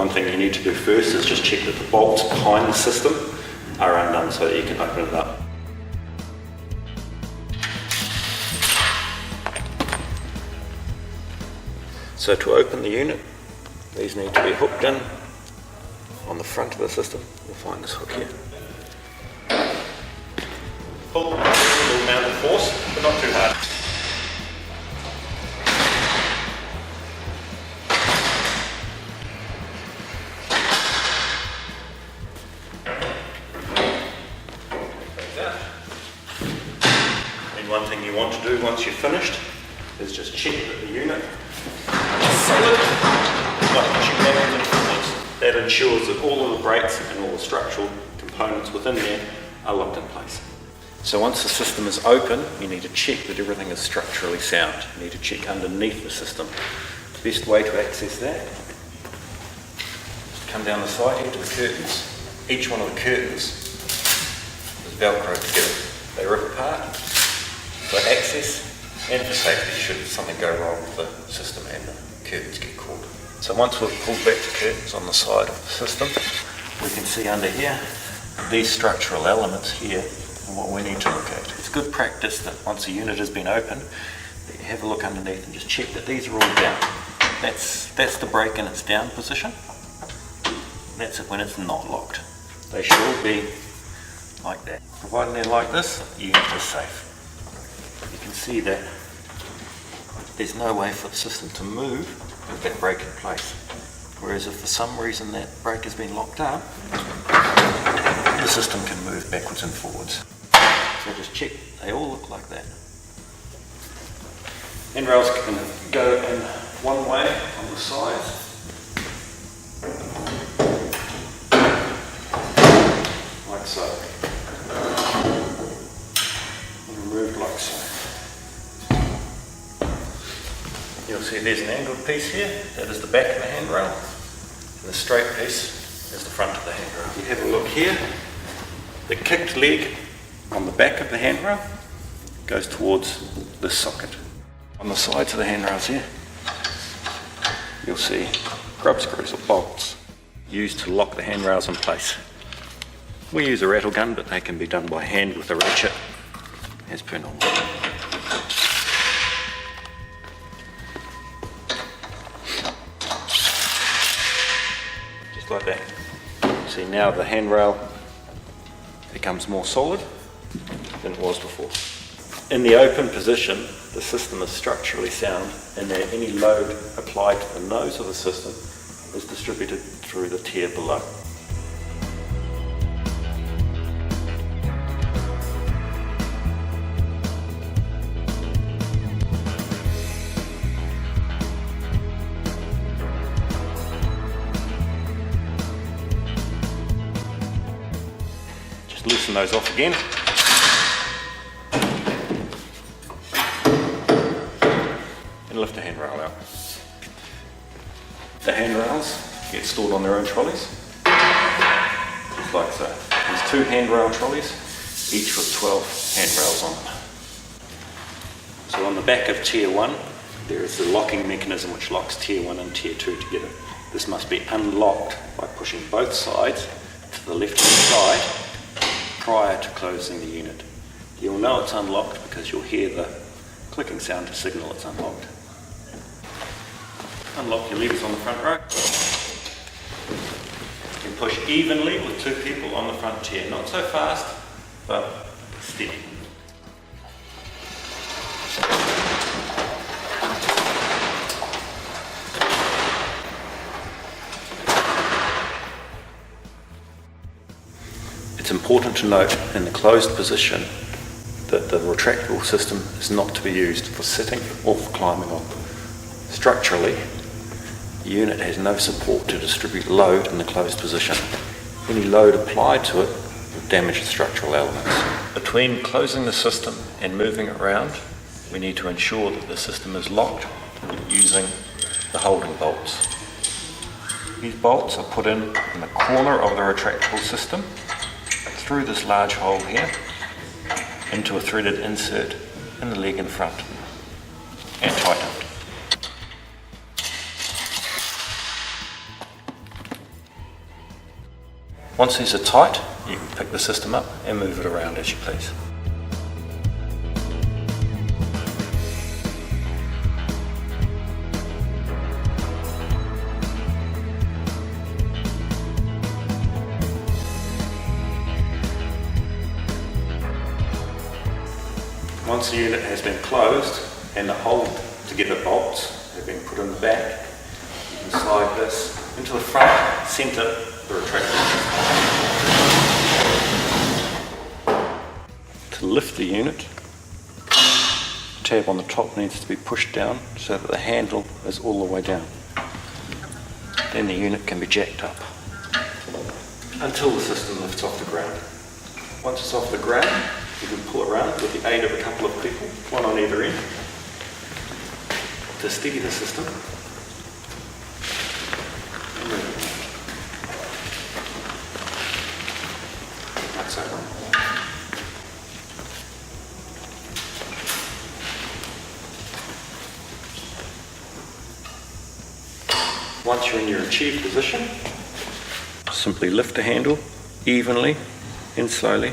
one thing you need to do first is just check that the bolts behind the system are undone so that you can open it up. So to open the unit, these need to be hooked in on the front of the system. You'll find this hook here. Pull a little amount of force, but not too hard. And one thing you want to do once you've finished is just check that the unit is solid, like pushing backwards and forwards. That ensures that all of the brakes and all the structural components within there are locked in place. So once the system is open, you need to check that everything is structurally sound. You need to check underneath the system. The best way to access that is to come down the side here to the curtains. Each one of the curtains is velcroed together. They rip apart for access and for safety should something go wrong with the system and the curtains get caught. So once we've pulled back the curtains on the side of the system, we can see under here these structural elements here and what we need to look at. It's good practice that once a unit has been opened, that you have a look underneath and just check that these are all down. That's the brake in its down position. That's it when it's not locked. They should all be like that. Providing they're like this, the unit is safe. You can see that there's no way for the system to move with that brake in place. Whereas if for some reason that brake has been locked up, the system can move backwards and forwards. So just check, they all look like that. Handrails can go in one way on the sides. Like so. And removed like so. You'll see there's an angled piece here, that is the back of the handrail, and the straight piece is the front of the handrail. If you have a look here, the kicked leg on the back of the handrail goes towards this socket. On the sides of the handrails here, you'll see grub screws or bolts used to lock the handrails in place. We use a rattle gun, but they can be done by hand with a ratchet, as per normal. Like that. See, now the handrail becomes more solid than it was before. In the open position, the system is structurally sound and that any load applied to the nose of the system is distributed through the tier below. Loosen those off again. And lift the handrail out. The handrails get stored on their own trolleys, just like so. There's 2 handrail trolleys, each with 12 handrails on them. So on the back of Tier 1, there is the locking mechanism which locks Tier 1 and Tier 2 together. This must be unlocked by pushing both sides to the left-hand side prior to closing the unit. You'll know it's unlocked because you'll hear the clicking sound to signal it's unlocked. Unlock your levers on the front row. You can push evenly with 2 people on the front tier. Not so fast, but steady. It's important to note in the closed position that the retractable system is not to be used for sitting or for climbing on. Structurally, the unit has no support to distribute load in the closed position. Any load applied to it will damage the structural elements. Between closing the system and moving it around, we need to ensure that the system is locked using the holding bolts. These bolts are put in the corner of the retractable system through this large hole here into a threaded insert in the leg in front and tightened. Once these are tight, you can pick the system up and move it around as you please. Once the unit has been closed and the hold together bolts have been put in the back, you can slide this into the front, centre the retractor. To lift the unit, the tab on the top needs to be pushed down so that the handle is all the way down. Then the unit can be jacked up until the system lifts off the ground. Once it's off the ground, you can pull it around with the aid of a couple of people, one on either end, to steady the system. Like so. Once you're in your achieved position, simply lift the handle evenly and slowly